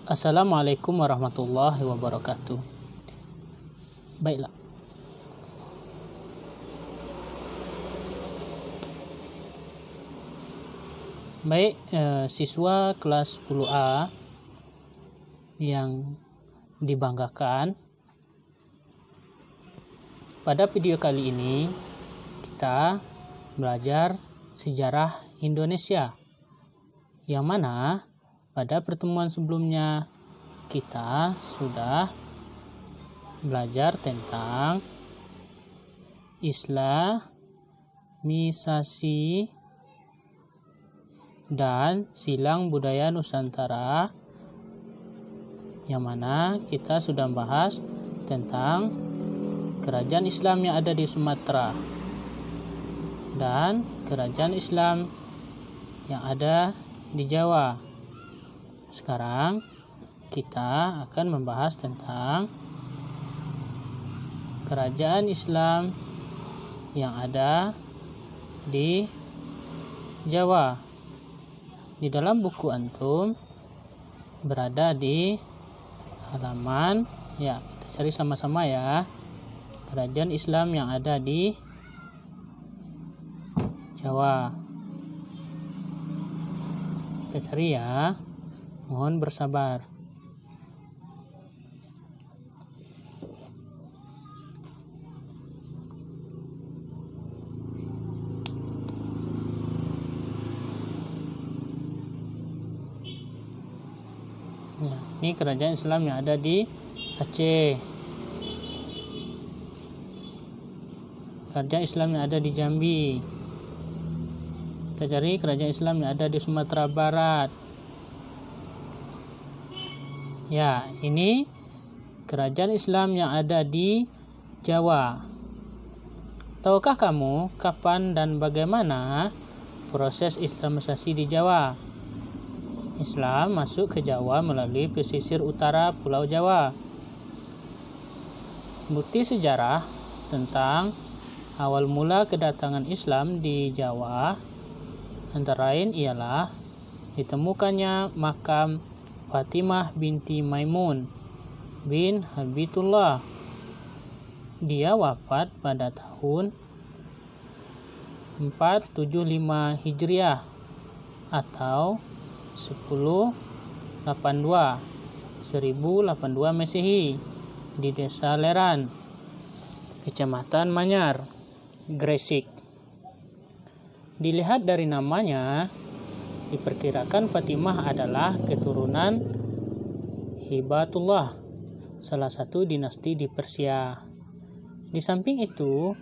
Assalamualaikum warahmatullahi wabarakatuh. Baiklah. Baik, siswa kelas 10A yang dibanggakan. Pada video kali ini kita belajar sejarah Indonesia, yang mana pada pertemuan sebelumnya kita sudah belajar tentang Islamisasi dan silang budaya Nusantara, yang mana kita sudah bahas tentang kerajaan Islam yang ada di Sumatera dan kerajaan Islam yang ada di Jawa. Sekarang kita akan membahas tentang kerajaan Islam yang ada di Jawa. Di dalam buku antum berada di halaman, ya kita cari sama-sama ya, kerajaan Islam yang ada di Jawa. Kita cari ya. Mohon bersabar. Nah, ini kerajaan Islam yang ada di Aceh. Kerajaan Islam yang ada di Jambi. Kita cari kerajaan Islam yang ada di Sumatera Barat. Ya, ini kerajaan Islam yang ada di Jawa. Tahukah kamu kapan dan bagaimana proses Islamisasi di Jawa? Islam masuk ke Jawa melalui pesisir utara Pulau Jawa. Bukti sejarah tentang awal mula kedatangan Islam di Jawa antara lain ialah ditemukannya makam Fatimah binti Maimun bin Habibullah. Dia wafat pada tahun 475 Hijriah atau 1082 Masehi di Desa Leran, Kecamatan Manyar, Gresik. Dilihat dari namanya, diperkirakan Fatimah adalah keturunan Hibatullah, salah satu dinasti di Persia. Di samping itu,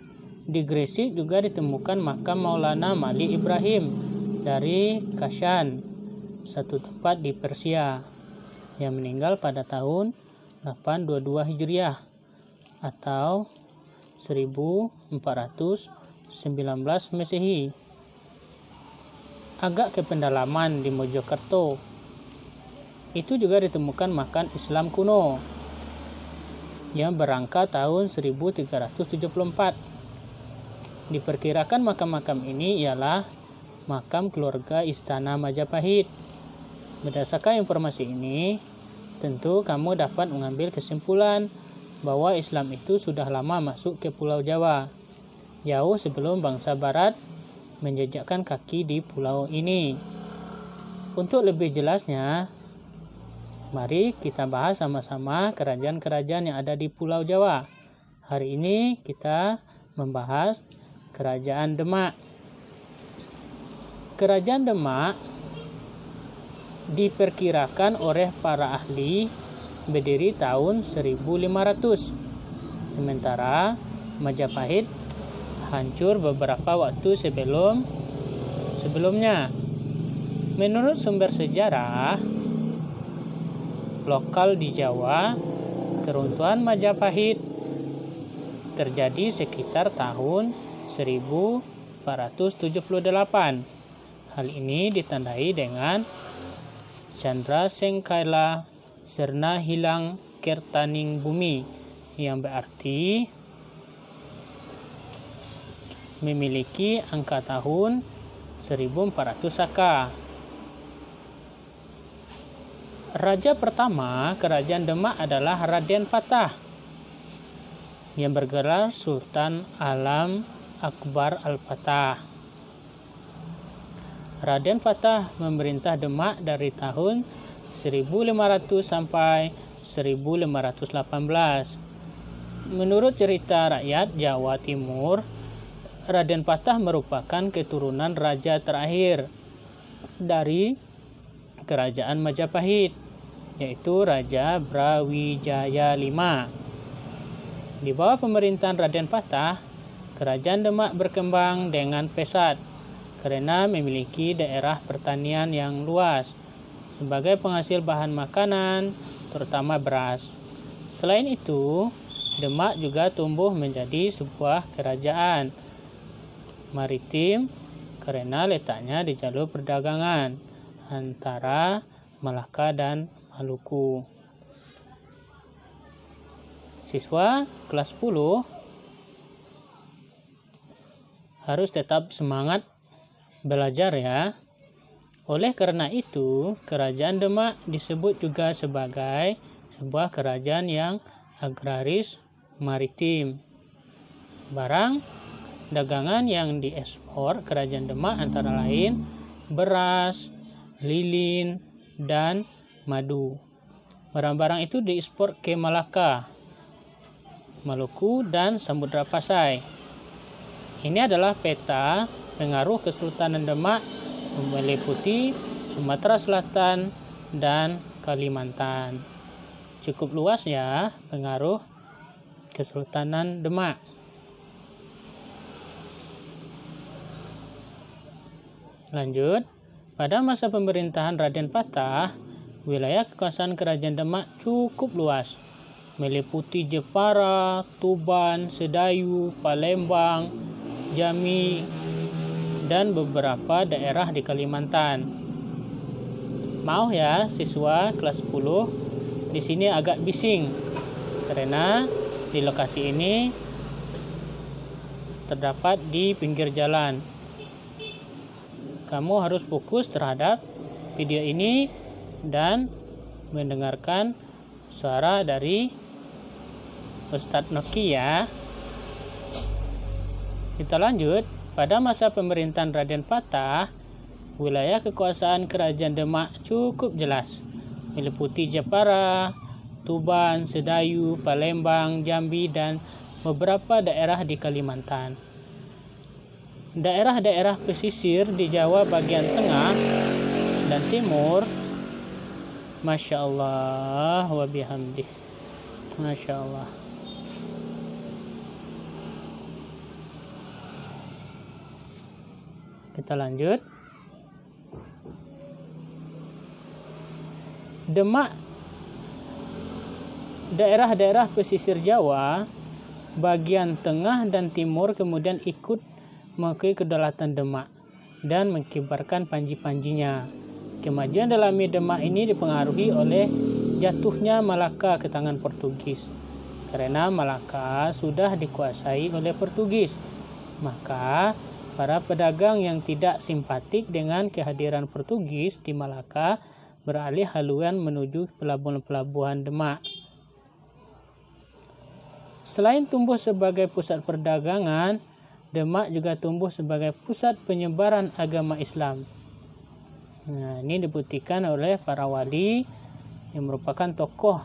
di Gresik juga ditemukan makam Maulana Malik Ibrahim dari Kashan, satu tempat di Persia, yang meninggal pada tahun 822 Hijriah atau 1419 Masehi. Agak ke pendalaman di Mojokerto, itu juga ditemukan makam Islam kuno yang berangka tahun 1374. Diperkirakan makam-makam ini ialah makam keluarga Istana Majapahit. Berdasarkan informasi ini, tentu kamu dapat mengambil kesimpulan bahwa Islam itu sudah lama masuk ke Pulau Jawa, jauh sebelum bangsa Barat menjejakkan kaki di pulau ini. Untuk lebih jelasnya, mari kita bahas sama-sama kerajaan-kerajaan yang ada di Pulau Jawa. Hari ini kita membahas Kerajaan Demak. Kerajaan Demak diperkirakan oleh para ahli berdiri tahun 1500. Sementara Majapahit hancur beberapa waktu sebelumnya. Menurut sumber sejarah lokal di Jawa, keruntuhan Majapahit terjadi sekitar tahun 1478. Hal ini ditandai dengan Chandra Sengkaila serna hilang kertaning bumi, yang berarti memiliki angka tahun 1400 Saka. Raja pertama Kerajaan Demak adalah Raden Patah yang bergelar Sultan Alam Akbar Al-Fatah. Raden Patah memerintah Demak dari tahun 1500 sampai 1518. Menurut cerita rakyat Jawa Timur, Raden Patah merupakan keturunan raja terakhir dari Kerajaan Majapahit, yaitu Raja Brawijaya V. Di bawah pemerintahan Raden Patah, Kerajaan Demak berkembang dengan pesat karena memiliki daerah pertanian yang luas sebagai penghasil bahan makanan, terutama beras. Selain itu, Demak juga tumbuh menjadi sebuah kerajaan maritim karena letaknya di jalur perdagangan antara Malaka dan Maluku. Siswa kelas 10 harus tetap semangat belajar ya. Oleh karena itu, Kerajaan Demak disebut juga sebagai sebuah kerajaan yang agraris maritim. Barang dagangan yang diekspor Kerajaan Demak antara lain beras, lilin, dan madu. Barang-barang itu diekspor ke Malaka, Maluku, dan Samudra Pasai. Ini adalah peta pengaruh Kesultanan Demak meliputi Sumatera Selatan dan Kalimantan. Cukup luas ya pengaruh Kesultanan Demak. Lanjut, pada masa pemerintahan Raden Patah, wilayah kekuasaan Kerajaan Demak cukup luas, meliputi Jepara, Tuban, Sedayu, Palembang, Jambi, dan beberapa daerah di Kalimantan. Maaf ya siswa kelas 10, di sini agak bising karena di lokasi ini terdapat di pinggir jalan. Kamu harus fokus terhadap video ini dan mendengarkan suara dari Ustadz Noki ya. Kita lanjut. Pada masa pemerintahan Raden Patah, wilayah kekuasaan Kerajaan Demak cukup jelas, meliputi Jepara, Tuban, Sedayu, Palembang, Jambi, dan beberapa daerah di Kalimantan. Daerah-daerah pesisir di Jawa bagian tengah dan timur, Masya Allah wa bihamdih, Masya Allah. Kita lanjut. Demak, daerah-daerah pesisir Jawa bagian tengah dan timur kemudian ikut mengakui kedaulatan Demak dan mengibarkan panji-panjinya. Kemajuan dalam Demak ini dipengaruhi oleh jatuhnya Malaka ke tangan Portugis. Karena Malaka sudah dikuasai oleh Portugis, maka para pedagang yang tidak simpatik dengan kehadiran Portugis di Malaka beralih haluan menuju pelabuhan-pelabuhan Demak. Selain tumbuh sebagai pusat perdagangan, Demak juga tumbuh sebagai pusat penyebaran agama Islam. Nah, ini dibuktikan oleh para wali yang merupakan tokoh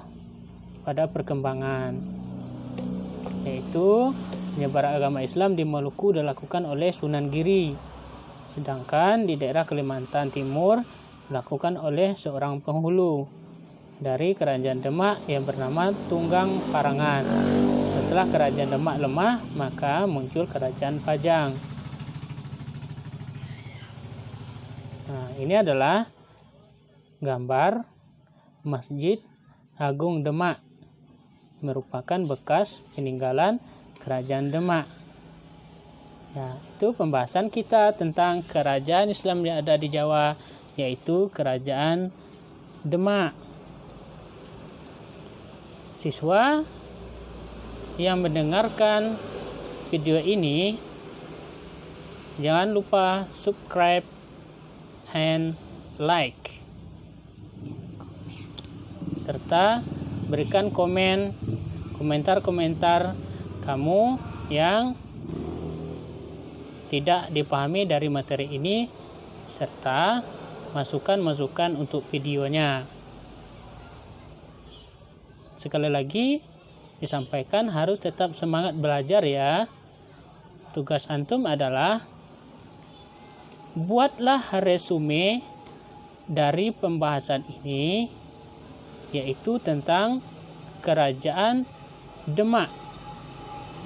pada perkembangan, yaitu penyebaran agama Islam di Maluku dilakukan oleh Sunan Giri, sedangkan di daerah Kalimantan Timur dilakukan oleh seorang penghulu dari Kerajaan Demak yang bernama Tunggang Parangan. Setelah Kerajaan Demak lemah, maka muncul Kerajaan Pajang. Nah, ini adalah gambar Masjid Agung Demak, merupakan bekas peninggalan Kerajaan Demak. Ya, itu pembahasan kita tentang kerajaan Islam yang ada di Jawa, yaitu Kerajaan Demak. Siswa yang mendengarkan video ini, jangan lupa subscribe and like. serta berikan komentar-komentar kamu yang tidak dipahami dari materi ini, serta masukan-masukan untuk videonya. Sekali lagi disampaikan harus tetap semangat belajar ya. Tugas antum adalah buatlah resume dari pembahasan ini, yaitu tentang Kerajaan Demak.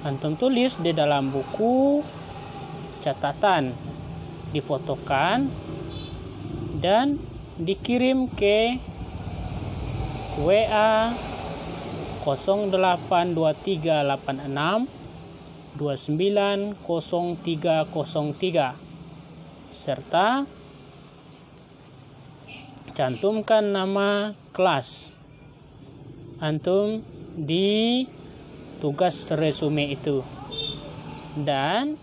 Antum tulis di dalam buku catatan, difotokan dan dikirim ke WA 082386 290303 serta cantumkan nama kelas antum di tugas resume itu, dan